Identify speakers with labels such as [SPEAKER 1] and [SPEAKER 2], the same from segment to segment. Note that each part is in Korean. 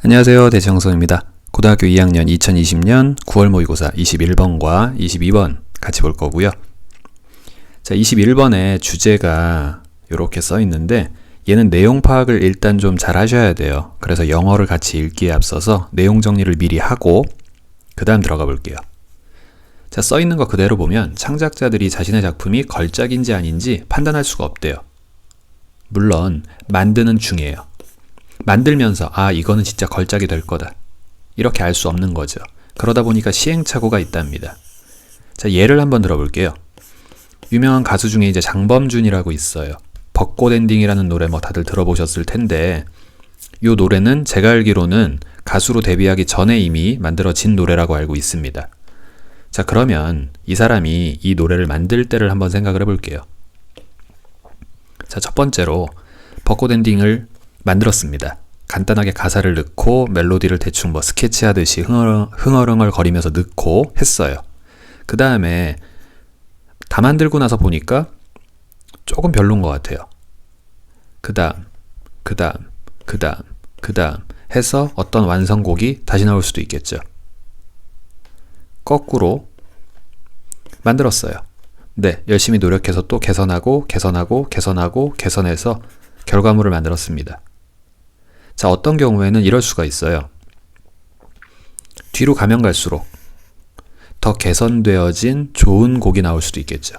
[SPEAKER 1] 안녕하세요. 대지영성입니다. 고등학교 2학년 2020년 9월 모의고사 21번과 22번 같이 볼 거고요. 자, 21번의 주제가 이렇게 써 있는데 얘는 내용 파악을 일단 좀 잘 하셔야 돼요. 그래서 영어를 같이 읽기에 앞서서 내용 정리를 미리 하고 그 다음 들어가 볼게요. 자, 써 있는 거 그대로 보면 창작자들이 자신의 작품이 걸작인지 아닌지 판단할 수가 없대요. 물론 만드는 중이에요. 만들면서 이거는 진짜 걸작이 될 거다 이렇게 알 수 없는 거죠. 그러다 보니까 시행착오가 있답니다. 자, 예를 한번 들어볼게요. 유명한 가수 중에 이제 장범준이라고 있어요. 벚꽃 엔딩이라는 노래 다들 들어보셨을 텐데 이 노래는 제가 알기로는 가수로 데뷔하기 전에 이미 만들어진 노래라고 알고 있습니다. 자, 그러면 이 사람이 이 노래를 만들 때를 한번 생각을 해볼게요. 자, 첫 번째로 벚꽃 엔딩을 만들었습니다. 간단하게 가사를 넣고 멜로디를 대충 스케치하듯이 흥얼흥얼 거리면서 넣고 했어요. 그 다음에 다 만들고 나서 보니까 조금 별론 것 같아요. 그 다음 해서 어떤 완성곡이 다시 나올 수도 있겠죠. 거꾸로 만들었어요. 네, 열심히 노력해서 또 개선해서 결과물을 만들었습니다. 자, 어떤 경우에는 이럴 수가 있어요. 뒤로 가면 갈수록 더 개선되어진 좋은 곡이 나올 수도 있겠죠.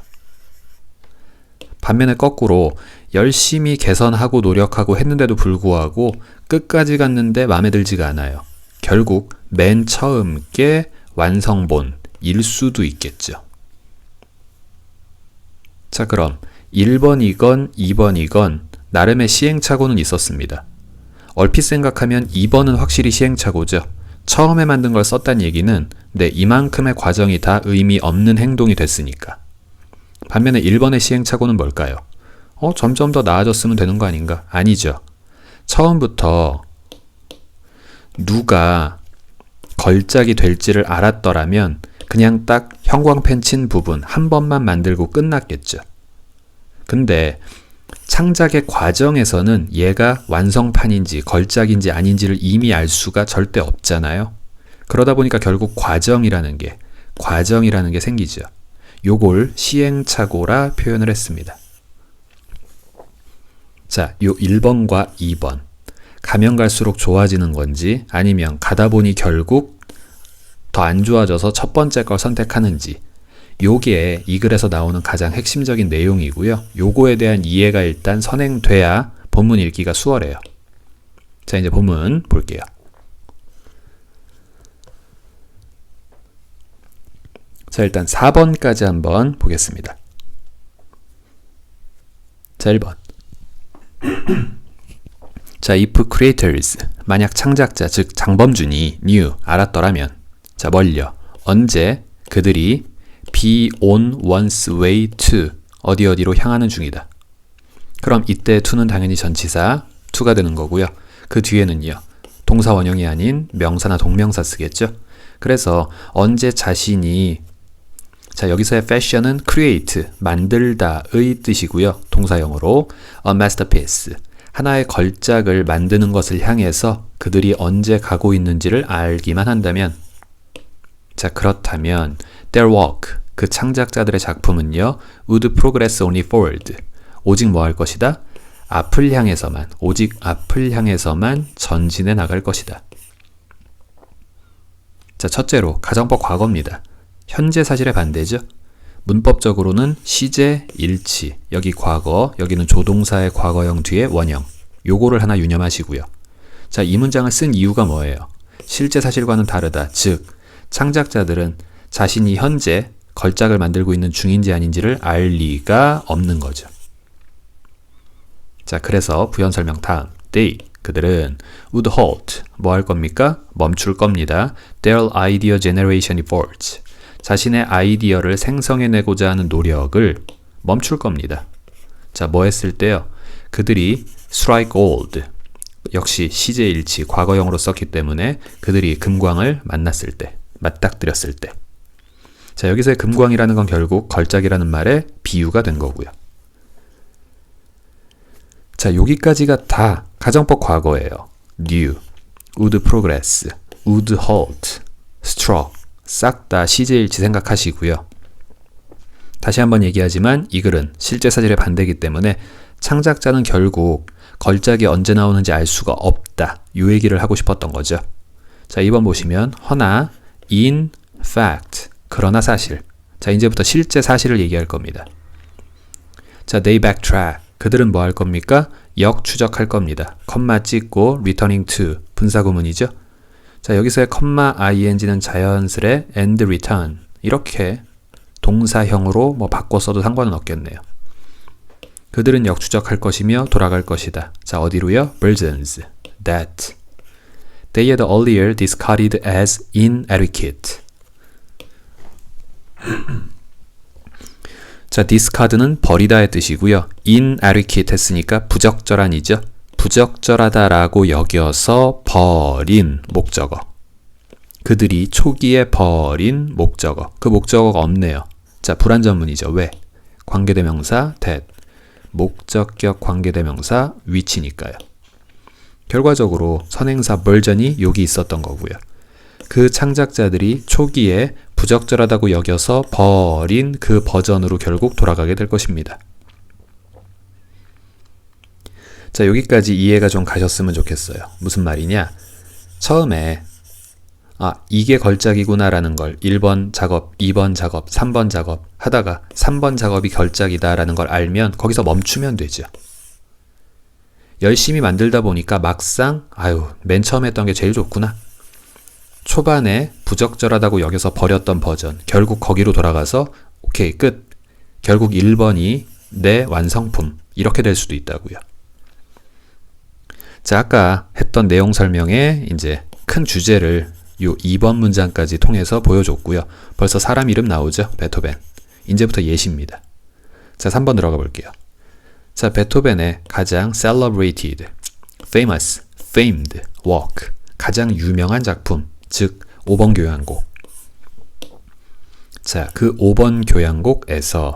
[SPEAKER 1] 반면에 거꾸로 열심히 개선하고 노력하고 했는데도 불구하고 끝까지 갔는데 마음에 들지가 않아요. 결국 맨 처음 게 완성본일 수도 있겠죠. 자, 그럼 1번이건 2번이건 나름의 시행착오는 있었습니다. 얼핏 생각하면 2번은 확실히 시행착오죠. 처음에 만든 걸 썼다는 얘기는 이만큼의 과정이 다 의미 없는 행동이 됐으니까. 반면에 1번의 시행착오는 뭘까요? 점점 더 나아졌으면 되는 거 아닌가? 아니죠. 처음부터 누가 걸작이 될지를 알았더라면 그냥 딱 형광펜 친 부분 한 번만 만들고 끝났겠죠. 근데 창작의 과정에서는 얘가 완성판인지 걸작인지 아닌지를 이미 알 수가 절대 없잖아요. 그러다 보니까 결국 과정이라는 게 생기죠. 요걸 시행착오라 표현을 했습니다. 자, 요 1번과 2번 가면 갈수록 좋아지는 건지 아니면 가다 보니 결국 더 안 좋아져서 첫 번째 걸 선택하는지 요게 이 글에서 나오는 가장 핵심적인 내용이고요. 요거에 대한 이해가 일단 선행돼야 본문 읽기가 수월해요. 자, 이제 본문 볼게요. 자, 일단 4번까지 한번 보겠습니다. 자, 1번. 자, if creators, 만약 창작자, 즉 장범준이 knew, 알았더라면 자, 뭘요? 언제 그들이 be on one's way to, 어디로 향하는 중이다. 그럼 이때 to는 당연히 전치사 to가 되는 거고요. 그 뒤에는요. 동사 원형이 아닌 명사나 동명사 쓰겠죠. 그래서 언제 자신이 자, 여기서의 fashion은 create, 만들다의 뜻이고요. 동사형으로 a masterpiece, 하나의 걸작을 만드는 것을 향해서 그들이 언제 가고 있는지를 알기만 한다면 자, 그렇다면 their work, 그 창작자들의 작품은요 would progress only forward, 오직 뭐 할 것이다? 오직 앞을 향해서만 전진해 나갈 것이다. 자, 첫째로 가정법 과거입니다. 현재 사실의 반대죠. 문법적으로는 시제, 일치, 여기 과거, 여기는 조동사의 과거형 뒤에 원형, 요거를 하나 유념하시고요. 자, 이 문장을 쓴 이유가 뭐예요? 실제 사실과는 다르다. 즉, 창작자들은 자신이 현재 걸작을 만들고 있는 중인지 아닌지를 알 리가 없는 거죠. 자, 그래서 부연 설명 다음. They, 그들은 would halt, 뭐 할 겁니까? 멈출 겁니다. Their idea generation efforts, 자신의 아이디어를 생성해내고자 하는 노력을 멈출 겁니다. 자, 뭐 했을 때요? 그들이 strike gold, 역시 시제일치 과거형으로 썼기 때문에 그들이 금광을 만났을 때, 맞닥뜨렸을 때. 자, 여기서의 금광이라는 건 결국 걸작이라는 말의 비유가 된 거고요. 자, 여기까지가 다 가정법 과거예요. new. would progress, would halt, struck 싹 다 시제일치 생각하시고요. 다시 한번 얘기하지만 이 글은 실제 사실의 반대이기 때문에 창작자는 결국 걸작이 언제 나오는지 알 수가 없다. 이 얘기를 하고 싶었던 거죠. 자, 2번 보시면 허나, in fact, 그러나 사실. 자, 이제부터 실제 사실을 얘기할 겁니다. 자, they backtrack. 그들은 뭐 할 겁니까? 역추적할 겁니다. 컴마 찍고 returning to 분사구문이죠. 자, 여기서의 컴마 ing는 자연스레 and return 이렇게 동사형으로 뭐 바꿔 써도 상관은 없겠네요. 그들은 역추적할 것이며 돌아갈 것이다. 자, 어디로요? versions that they had earlier discarded as inadequate. 자, discard는 버리다의 뜻이고요. inadequate 했으니까 부적절한이죠. 부적절하다라고 여겨서 버린 목적어. 그들이 초기에 버린 목적어. 그 목적어가 없네요. 자, 불완전문이죠. 왜? 관계대명사 that. 목적격 관계대명사 위치니까요. 결과적으로 선행사 version이 여기 있었던 거고요. 그 창작자들이 초기에 부적절하다고 여겨서 버린 그 버전으로 결국 돌아가게 될 것입니다. 자, 여기까지 이해가 좀 가셨으면 좋겠어요. 무슨 말이냐? 처음에 이게 걸작이구나 라는 걸 1번 작업, 2번 작업, 3번 작업 하다가 3번 작업이 걸작이다 라는 걸 알면 거기서 멈추면 되죠. 열심히 만들다 보니까 막상 맨 처음에 했던 게 제일 좋구나. 초반에 부적절하다고 여겨서 버렸던 버전 결국 거기로 돌아가서 오케이 끝. 결국 1번이 내 완성품 이렇게 될 수도 있다고요. 자, 아까 했던 내용 설명에 이제 큰 주제를 요 2번 문장까지 통해서 보여줬고요. 벌써 사람 이름 나오죠? 베토벤. 이제부터 예시입니다. 자, 3번 들어가 볼게요. 자, 베토벤의 가장 celebrated, famous, famed work, 가장 유명한 작품, 즉 5번 교향곡. 자, 그 5번 교향곡에서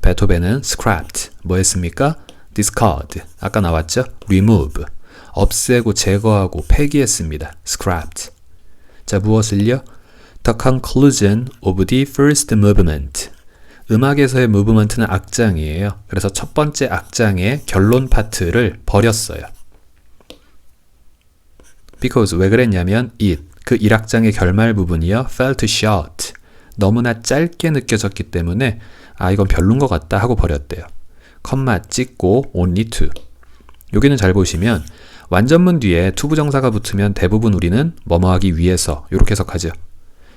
[SPEAKER 1] 베토벤은 scrapped, 뭐 했습니까? discard, 아까 나왔죠? remove, 없애고 제거하고 폐기했습니다. scrapped. 자, 무엇을요? The conclusion of the first movement. 음악에서의 movement는 악장이에요. 그래서 첫 번째 악장의 결론 파트를 버렸어요. Because 왜 그랬냐면 그 1악장의 결말 부분이요. felt short. 너무나 짧게 느껴졌기 때문에 이건 별론 것 같다 하고 버렸대요. 컴마 찍고 only to. 여기는 잘 보시면 완전문 뒤에 투부정사가 붙으면 대부분 우리는 뭐뭐 하기 위해서 이렇게 해석하죠.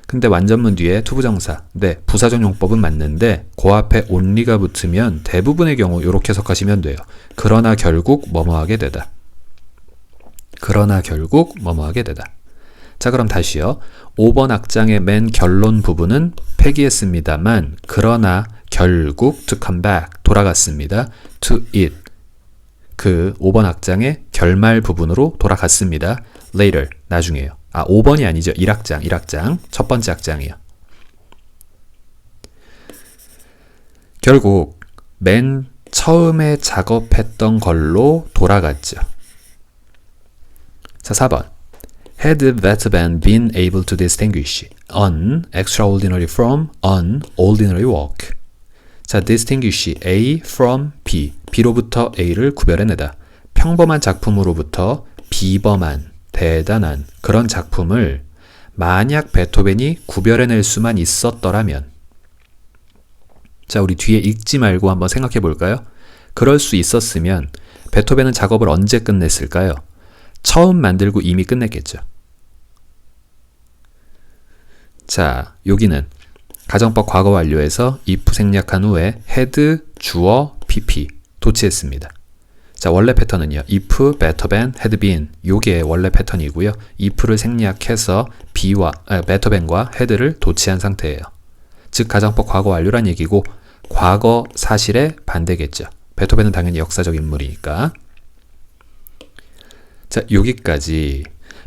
[SPEAKER 1] 근데 완전문 뒤에 투부정사, 네, 부사적 용법은 맞는데 그 앞에 only가 붙으면 대부분의 경우 이렇게 해석하시면 돼요. 그러나 결국 뭐뭐 하게 되다. 그러나 결국 뭐뭐 하게 되다. 자, 그럼 다시요. 5번 악장의 맨 결론 부분은 폐기했습니다만 그러나 결국 to come back, 돌아갔습니다. to it. 그 5번 악장의 결말 부분으로 돌아갔습니다. later, 나중에요. 5번이 아니죠. 1악장. 첫 번째 악장이요. 결국 맨 처음에 작업했던 걸로 돌아갔죠. 자, 4번. Had Beethoven been able to distinguish an extraordinary from an ordinary work? 자, distinguish A from B. B로부터 A를 구별해내다. 평범한 작품으로부터 비범한, 대단한 그런 작품을 만약 베토벤이 구별해낼 수만 있었더라면, 자, 우리 뒤에 읽지 말고 한번 생각해 볼까요? 그럴 수 있었으면 베토벤은 작업을 언제 끝냈을까요? 처음 만들고 이미 끝냈겠죠. 자, 여기는 가정법 과거 완료에서 if 생략한 후에 had, 주어, pp 도치했습니다. 자, 원래 패턴은요. if 베토벤 had been 요게 원래 패턴이고요. if를 생략해서 베토벤과 had를 도치한 상태예요. 즉 가정법 과거 완료란 얘기고 과거 사실의 반대겠죠. 베토벤은 당연히 역사적 인물이니까. 자, 여기까지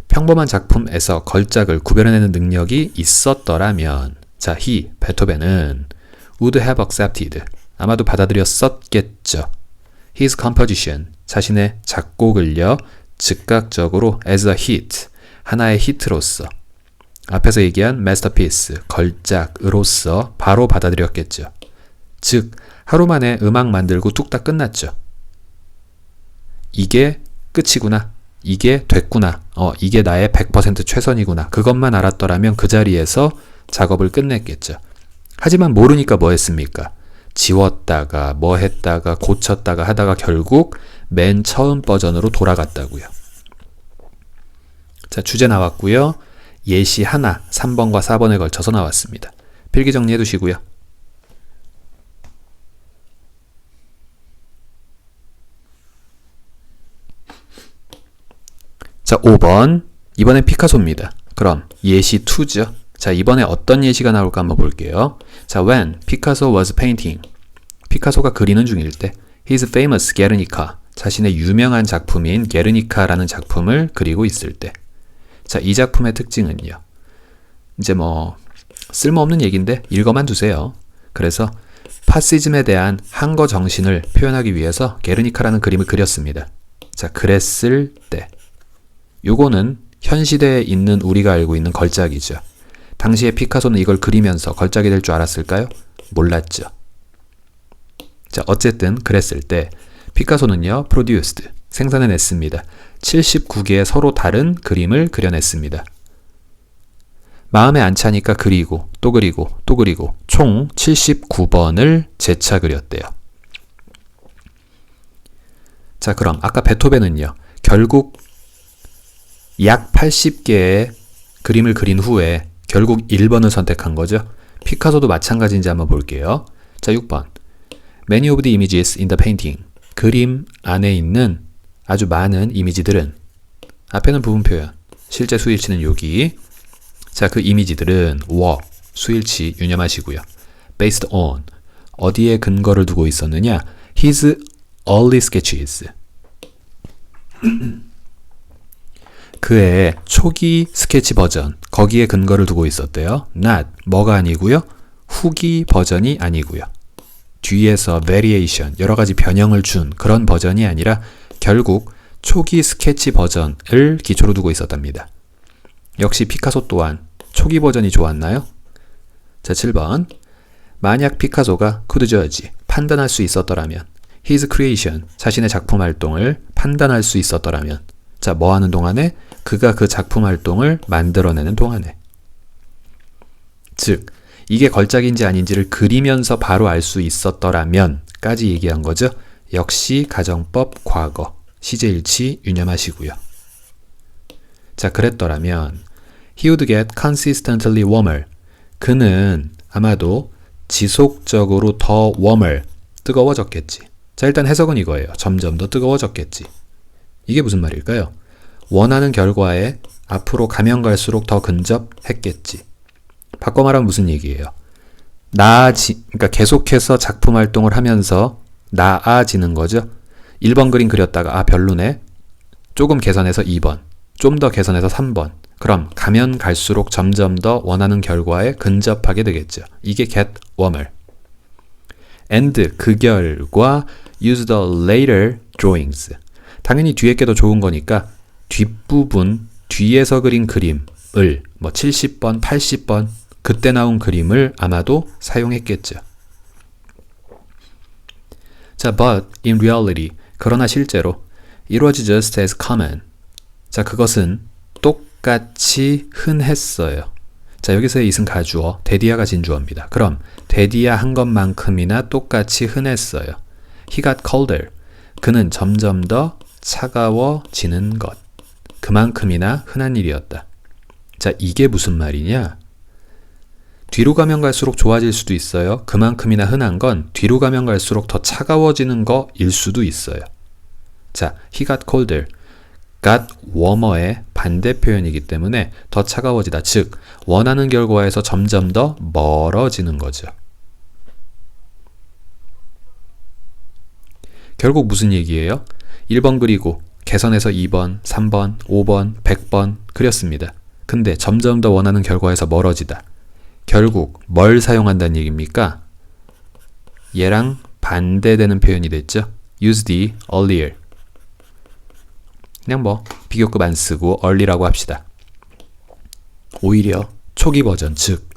[SPEAKER 1] 평범한 작품에서 걸작을 구별해내는 능력이 있었더라면, 자, 베토벤은 would have accepted, 아마도 받아들였었겠죠. His composition, 자신의 작곡을요, 즉각적으로 as a hit, 하나의 히트로서, 앞에서 얘기한 마스터피스, 걸작으로서 바로 받아들였겠죠. 즉, 하루 만에 음악 만들고 뚝딱 끝났죠. 이게 끝이구나. 이게 됐구나. 이게 나의 100% 최선이구나. 그것만 알았더라면 그 자리에서 작업을 끝냈겠죠. 하지만 모르니까 뭐 했습니까? 지웠다가 뭐 했다가 고쳤다가 하다가 결국 맨 처음 버전으로 돌아갔다고요. 자, 주제 나왔고요. 예시 하나 3번과 4번에 걸쳐서 나왔습니다. 필기 정리해 두시고요. 자, 5번. 이번엔 피카소입니다. 그럼 예시 2죠. 자, 이번에 어떤 예시가 나올까 한번 볼게요. 자, when Picasso was painting. 피카소가 그리는 중일 때 his famous Guernica. 자신의 유명한 작품인 게르니카라는 작품을 그리고 있을 때. 자, 이 작품의 특징은요. 이제 뭐 쓸모없는 얘기인데 읽어만 두세요. 그래서 파시즘에 대한 항거 정신을 표현하기 위해서 게르니카라는 그림을 그렸습니다. 자, 그랬을 때. 요거는 현 시대에 있는 우리가 알고 있는 걸작이죠. 당시에 피카소는 이걸 그리면서 걸작이 될 줄 알았을까요? 몰랐죠. 자, 어쨌든 그랬을 때 피카소는요, produced, 생산해냈습니다. 79개의 서로 다른 그림을 그려냈습니다. 마음에 안 차니까 그리고 또 그리고 또 그리고 총 79번을 재차 그렸대요. 자, 그럼 아까 베토벤은요, 결국 약 80개의 그림을 그린 후에 결국 1번을 선택한 거죠. 피카소도 마찬가지인지 한번 볼게요. 자, 6번. Many of the images in the painting. 그림 안에 있는 아주 많은 이미지들은, 앞에는 부분 표현, 실제 수일치는 여기. 자, 그 이미지들은 were, 수일치 유념하시고요. based on, 어디에 근거를 두고 있었느냐? his early sketches. 그의 초기 스케치 버전, 거기에 근거를 두고 있었대요. not, 뭐가 아니고요? 후기 버전이 아니고요. 뒤에서 variation, 여러 가지 변형을 준 그런 버전이 아니라 결국 초기 스케치 버전을 기초로 두고 있었답니다. 역시 피카소 또한 초기 버전이 좋았나요? 자, 7번. 만약 피카소가 could judge, 판단할 수 있었더라면, his creation, 자신의 작품 활동을 판단할 수 있었더라면, 자, 뭐 하는 동안에? 그가 그 작품 활동을 만들어내는 동안에. 즉, 이게 걸작인지 아닌지를 그리면서 바로 알 수 있었더라면 까지 얘기한 거죠. 역시 가정법 과거, 시제일치 유념하시고요. 자, 그랬더라면 he would get consistently warmer. 그는 아마도 지속적으로 더 warmer, 뜨거워졌겠지. 자, 일단 해석은 이거예요. 점점 더 뜨거워졌겠지. 이게 무슨 말일까요? 원하는 결과에 앞으로 가면 갈수록 더 근접했겠지. 바꿔 말하면 무슨 얘기예요? 그러니까 계속해서 작품 활동을 하면서 나아지는 거죠. 1번 그림 그렸다가 별로네. 조금 개선해서 2번. 좀 더 개선해서 3번. 그럼 가면 갈수록 점점 더 원하는 결과에 근접하게 되겠죠. 이게 get warmer. and 그 결과 use the later drawings. 당연히 뒤에 게 더 좋은 거니까 뒷부분, 뒤에서 그린 그림을 뭐 70번, 80번 그때 나온 그림을 아마도 사용했겠죠. 자, but in reality, 그러나 실제로 it was just as common. 자, 그것은 똑같이 흔했어요. 자, 여기서의 it은 가주어, 데디아가 진주어입니다. 그럼 데디아 한 것만큼이나 똑같이 흔했어요. He got colder. 그는 점점 더 차가워지는 것. 그만큼이나 흔한 일이었다. 자, 이게 무슨 말이냐? 뒤로 가면 갈수록 좋아질 수도 있어요. 그만큼이나 흔한 건 뒤로 가면 갈수록 더 차가워지는 거일 수도 있어요. 자, he got colder. got warmer의 반대 표현이기 때문에 더 차가워지다. 즉, 원하는 결과에서 점점 더 멀어지는 거죠. 결국 무슨 얘기예요? 1번 그리고 개선해서 2번, 3번, 5번, 100번 그렸습니다. 근데 점점 더 원하는 결과에서 멀어지다. 결국 뭘 사용한다는 얘기입니까? 얘랑 반대되는 표현이 됐죠? use the earlier. 그냥 뭐 비교급 안 쓰고 early라고 합시다. 오히려 초기 버전, 즉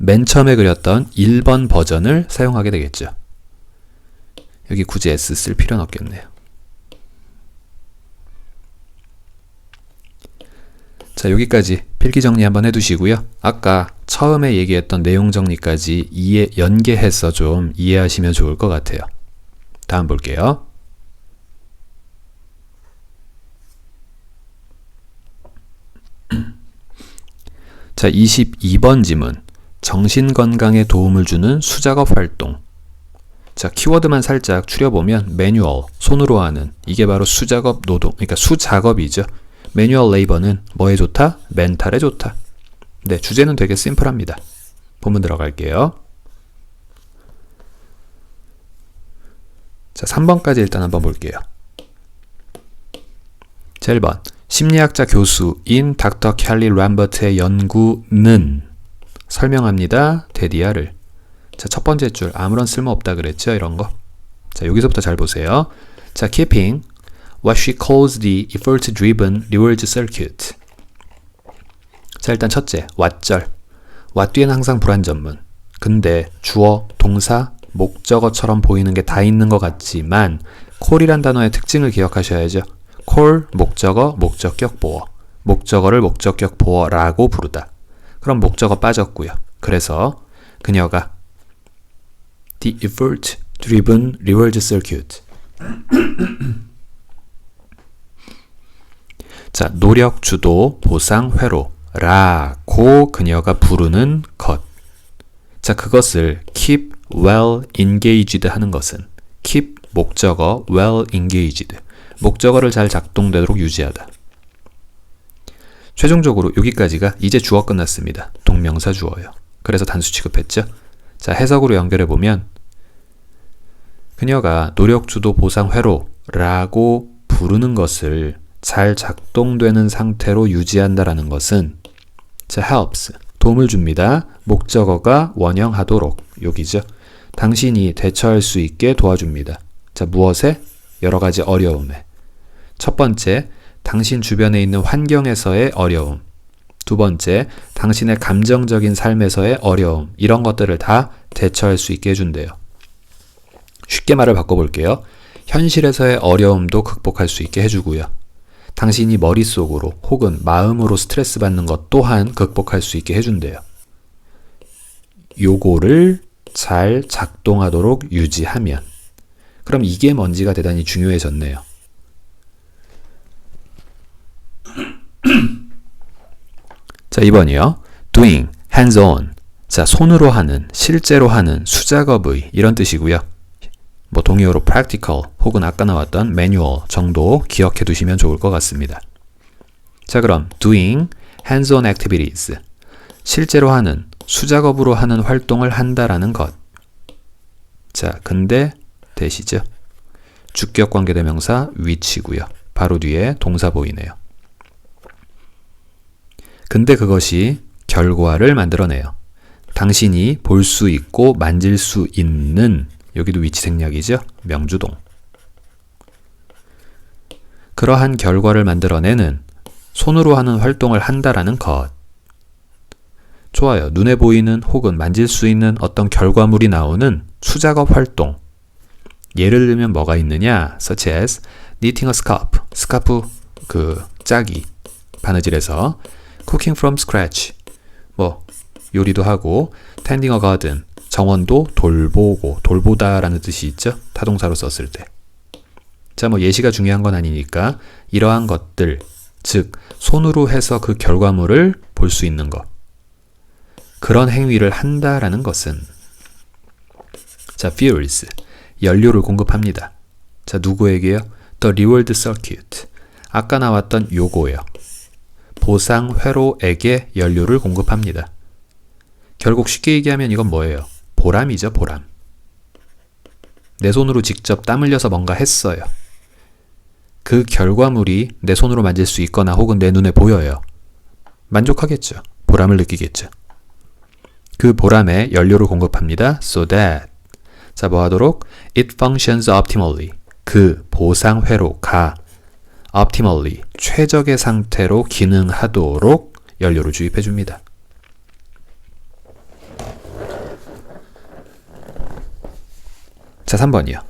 [SPEAKER 1] 맨 처음에 그렸던 1번 버전을 사용하게 되겠죠. 여기 굳이 S 쓸 필요는 없겠네요. 자, 여기까지 필기 정리 한번 해두시고요. 아까 처음에 얘기했던 내용 정리까지 연계해서 좀 이해하시면 좋을 것 같아요. 다음 볼게요. 자, 22번 지문. 정신건강에 도움을 주는 수작업 활동. 자, 키워드만 살짝 추려보면 매뉴얼, 손으로 하는, 이게 바로 수작업 노동, 그러니까 수작업이죠. 매뉴얼 레이버는 뭐에 좋다? 멘탈에 좋다. 네, 주제는 되게 심플합니다. 본문 들어갈게요. 자, 3번까지 일단 한번 볼게요. 자, 1번. 심리학자 교수인 닥터 캘리 램버트의 연구는 설명합니다. 데디아를. 자, 첫 번째 줄 아무런 쓸모 없다 그랬죠? 이런 거. 자, 여기서부터 잘 보세요. 자, keeping what she calls the effort-driven reward circuit. 자, 일단 첫째, what절. what 뒤에는 항상 불완전문. 근데 주어, 동사, 목적어처럼 보이는 게 다 있는 것 같지만 call이란 단어의 특징을 기억하셔야죠. call, 목적어, 목적격 보어. 목적어를 목적격 보어라고 부르다. 그럼 목적어 빠졌고요. 그래서 그녀가 the effort-driven reward circuit. 자, 노력 주도 보상 회로라고 그녀가 부르는 것. 자, 그것을 keep well engaged 하는 것은 keep 목적어 well engaged. 목적어를 잘 작동되도록 유지하다. 최종적으로 여기까지가 이제 주어 끝났습니다. 동명사 주어요. 그래서 단수 취급했죠. 자, 해석으로 연결해보면 그녀가 노력주도 보상 회로라고 부르는 것을 잘 작동되는 상태로 유지한다라는 것은 자, helps, 도움을 줍니다. 목적어가 원형하도록, 여기죠. 당신이 대처할 수 있게 도와줍니다. 자, 무엇에? 여러 가지 어려움에. 첫 번째, 당신 주변에 있는 환경에서의 어려움. 두 번째, 당신의 감정적인 삶에서의 어려움. 이런 것들을 다 대처할 수 있게 해준대요. 쉽게 말을 바꿔볼게요. 현실에서의 어려움도 극복할 수 있게 해주고요. 당신이 머릿속으로 혹은 마음으로 스트레스 받는 것 또한 극복할 수 있게 해준대요. 요거를 잘 작동하도록 유지하면, 그럼 이게 뭔지가 대단히 중요해졌네요. 자, 2번이요. doing, hands on. 자, 손으로 하는, 실제로 하는, 수작업의 이런 뜻이고요. 뭐 동의어로 practical 혹은 아까 나왔던 manual 정도 기억해 두시면 좋을 것 같습니다. 자, 그럼 doing, hands on activities. 실제로 하는, 수작업으로 하는 활동을 한다라는 것. 자, 근데 대시죠. 주격 관계대명사 which고요. 바로 뒤에 동사 보이네요. 근데 그것이 결과를 만들어내요. 당신이 볼 수 있고 만질 수 있는, 여기도 위치 생략이죠. 명주동. 그러한 결과를 만들어내는 손으로 하는 활동을 한다라는 것. 좋아요. 눈에 보이는 혹은 만질 수 있는 어떤 결과물이 나오는 수작업 활동. 예를 들면 뭐가 있느냐? such as knitting a scarf. 스카프 짜기. 바느질에서 cooking from scratch. 뭐 요리도 하고 tending a garden. 정원도 돌보고, 돌보다라는 뜻이 있죠. 타동사로 썼을 때. 자, 뭐 예시가 중요한 건 아니니까 이러한 것들, 즉 손으로 해서 그 결과물을 볼 수 있는 것. 그런 행위를 한다라는 것은 자, fuels, 연료를 공급합니다. 자, 누구에게요? The reward circuit. 아까 나왔던 요거예요. 보상 회로에게 연료를 공급합니다. 결국 쉽게 얘기하면 이건 뭐예요? 보람이죠, 보람. 내 손으로 직접 땀 흘려서 뭔가 했어요. 그 결과물이 내 손으로 만질 수 있거나 혹은 내 눈에 보여요. 만족하겠죠. 보람을 느끼겠죠. 그 보람에 연료를 공급합니다. So that. 자, 뭐 하도록? It functions optimally. 그 보상 회로가 optimally, 최적의 상태로 기능하도록 연료를 주입해 줍니다. 자, 3번이요.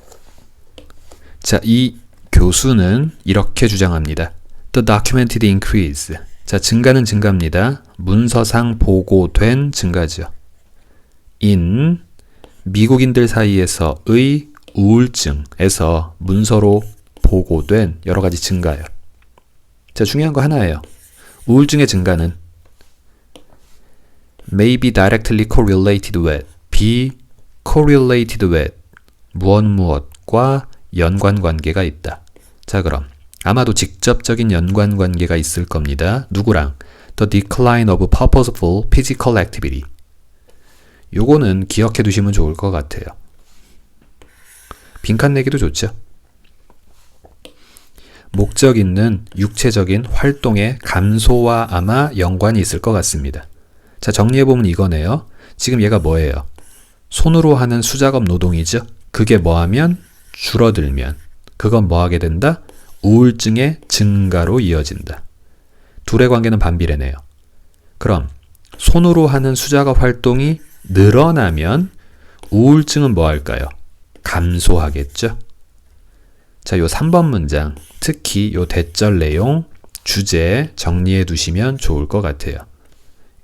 [SPEAKER 1] 자, 이 교수는 이렇게 주장합니다. The documented increase. 자, 증가는 증가입니다. 문서상 보고된 증가죠. in 미국인들 사이에서의 우울증에서 문서로 보고된 여러 가지 증가요. 자, 중요한 거 하나예요. 우울증의 증가는 may be directly correlated with, be correlated with 무엇과 연관관계가 있다. 자, 그럼 아마도 직접적인 연관관계가 있을 겁니다. 누구랑? The decline of purposeful physical activity. 요거는 기억해 두시면 좋을 것 같아요. 빈칸 내기도 좋죠. 목적 있는 육체적인 활동의 감소와 아마 연관이 있을 것 같습니다. 자, 정리해보면 이거네요. 지금 얘가 뭐예요? 손으로 하는 수작업 노동이죠. 그게 뭐하면? 줄어들면. 그건 뭐하게 된다? 우울증의 증가로 이어진다. 둘의 관계는 반비례네요. 그럼 손으로 하는 수작업 활동이 늘어나면 우울증은 뭐 할까요? 감소하겠죠? 자, 요 3번 문장, 특히 요 대절 내용, 주제 정리해 두시면 좋을 것 같아요.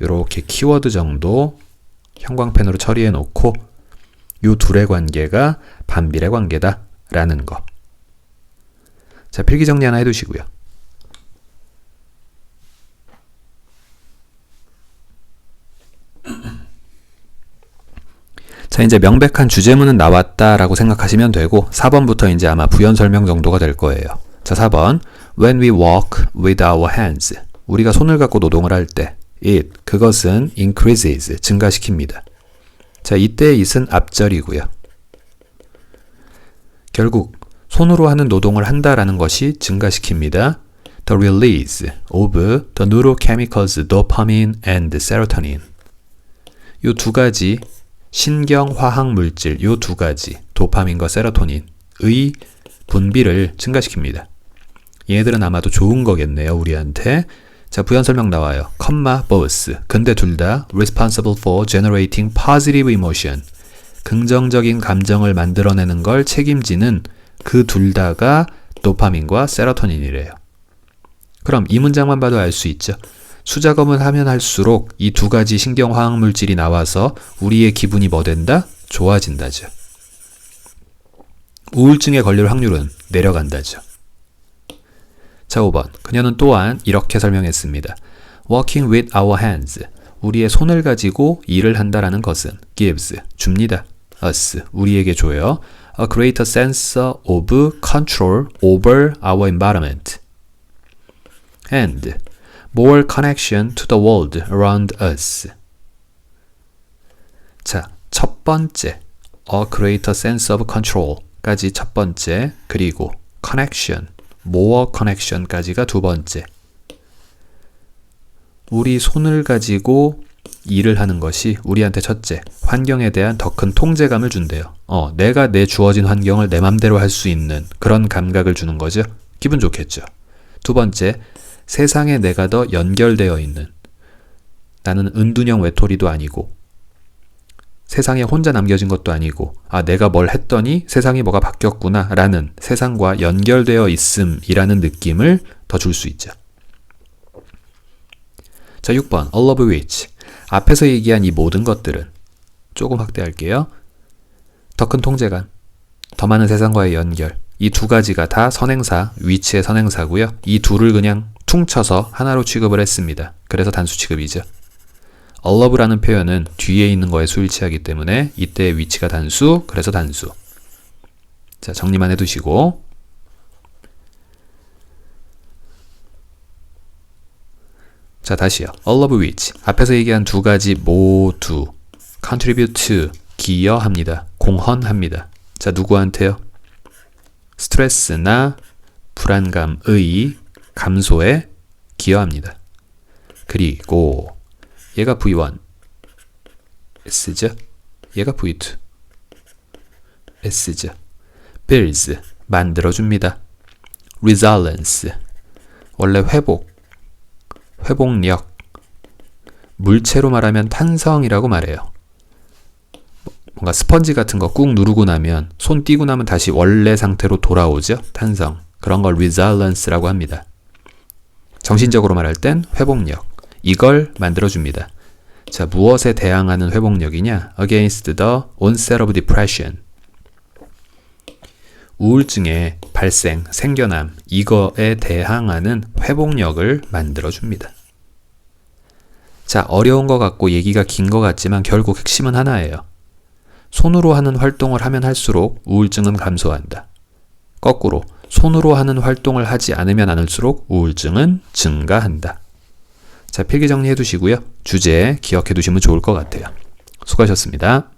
[SPEAKER 1] 요렇게 키워드 정도 형광펜으로 처리해 놓고 요 둘의 관계가 반비례 관계다 라는 거. 자, 필기 정리 하나 해두시고요. 자, 이제 명백한 주제문은 나왔다라고 생각하시면 되고 4번부터 이제 아마 부연 설명 정도가 될 거예요. 자, 4번. When we walk with our hands. 우리가 손을 갖고 노동을 할 때 it, 그것은 increases, 증가시킵니다. 자, 이때의 it은 앞절이고요. 결국 손으로 하는 노동을 한다라는 것이 증가시킵니다. The release of the neurochemicals dopamine and serotonin. 요 두 가지 신경화학 물질, 요 두 가지 도파민과 세로토닌의 분비를 증가시킵니다. 얘네들은 아마도 좋은 거겠네요, 우리한테. 자, 부연 설명 나와요. both. 근데 둘 다 responsible for generating positive emotion. 긍정적인 감정을 만들어내는 걸 책임지는 그 둘 다가 도파민과 세로토닌이래요. 그럼 이 문장만 봐도 알 수 있죠. 수작업을 하면 할수록 이 두 가지 신경화학 물질이 나와서 우리의 기분이 뭐 된다? 좋아진다죠. 우울증에 걸릴 확률은 내려간다죠. 자, 5번. 그녀는 또한 이렇게 설명했습니다. Working with our hands. 우리의 손을 가지고 일을 한다라는 것은 gives, 줍니다. us, 우리에게 줘요. A greater sense of control over our environment. And more connection to the world around us. 자, 첫 번째, a greater sense of control 까지 첫 번째, 그리고 connection, more connection까지가 두 번째. 우리 손을 가지고 일을 하는 것이 우리한테 첫째, 환경에 대한 더 큰 통제감을 준대요. 내가 내 주어진 환경을 내 맘대로 할 수 있는 그런 감각을 주는 거죠. 기분 좋겠죠. 두 번째, 세상에 내가 더 연결되어 있는, 나는 은둔형 외톨이도 아니고 세상에 혼자 남겨진 것도 아니고 내가 뭘 했더니 세상이 뭐가 바뀌었구나 라는 세상과 연결되어 있음이라는 느낌을 더 줄 수 있죠. 자, 6번 all of which. 앞에서 얘기한 이 모든 것들은, 조금 확대할게요. 더 큰 통제감, 더 많은 세상과의 연결, 이 두 가지가 다 선행사, which의 선행사고요. 이 둘을 그냥 퉁쳐서 하나로 취급을 했습니다. 그래서 단수 취급이죠. all of라는 표현은 뒤에 있는 거에 수일치하기 때문에 이때의 which가 단수, 그래서 단수. 자, 정리만 해두시고. 자, 다시요. all of which. 앞에서 얘기한 두 가지 모두 contribute to, 기여합니다. 공헌합니다. 자, 누구한테요? 스트레스나 불안감의 감소에 기여합니다. 그리고 얘가 V1 S죠. 얘가 V2 S죠. builds 만들어줍니다. resilience 원래 회복력, 물체로 말하면 탄성이라고 말해요. 뭔가 스펀지 같은 거 꾹 누르고 나면 손 띄고 나면 다시 원래 상태로 돌아오죠. 탄성. 그런 걸 resilience라고 합니다. 정신적으로 말할 땐 회복력. 이걸 만들어줍니다. 자, 무엇에 대항하는 회복력이냐? Against the onset of depression. 우울증의 발생, 생겨남, 이거에 대항하는 회복력을 만들어줍니다. 자, 어려운 것 같고 얘기가 긴 것 같지만 결국 핵심은 하나예요. 손으로 하는 활동을 하면 할수록 우울증은 감소한다. 거꾸로 손으로 하는 활동을 하지 않으면 않을수록 우울증은 증가한다. 자, 필기 정리해 두시고요. 주제 기억해 두시면 좋을 것 같아요. 수고하셨습니다.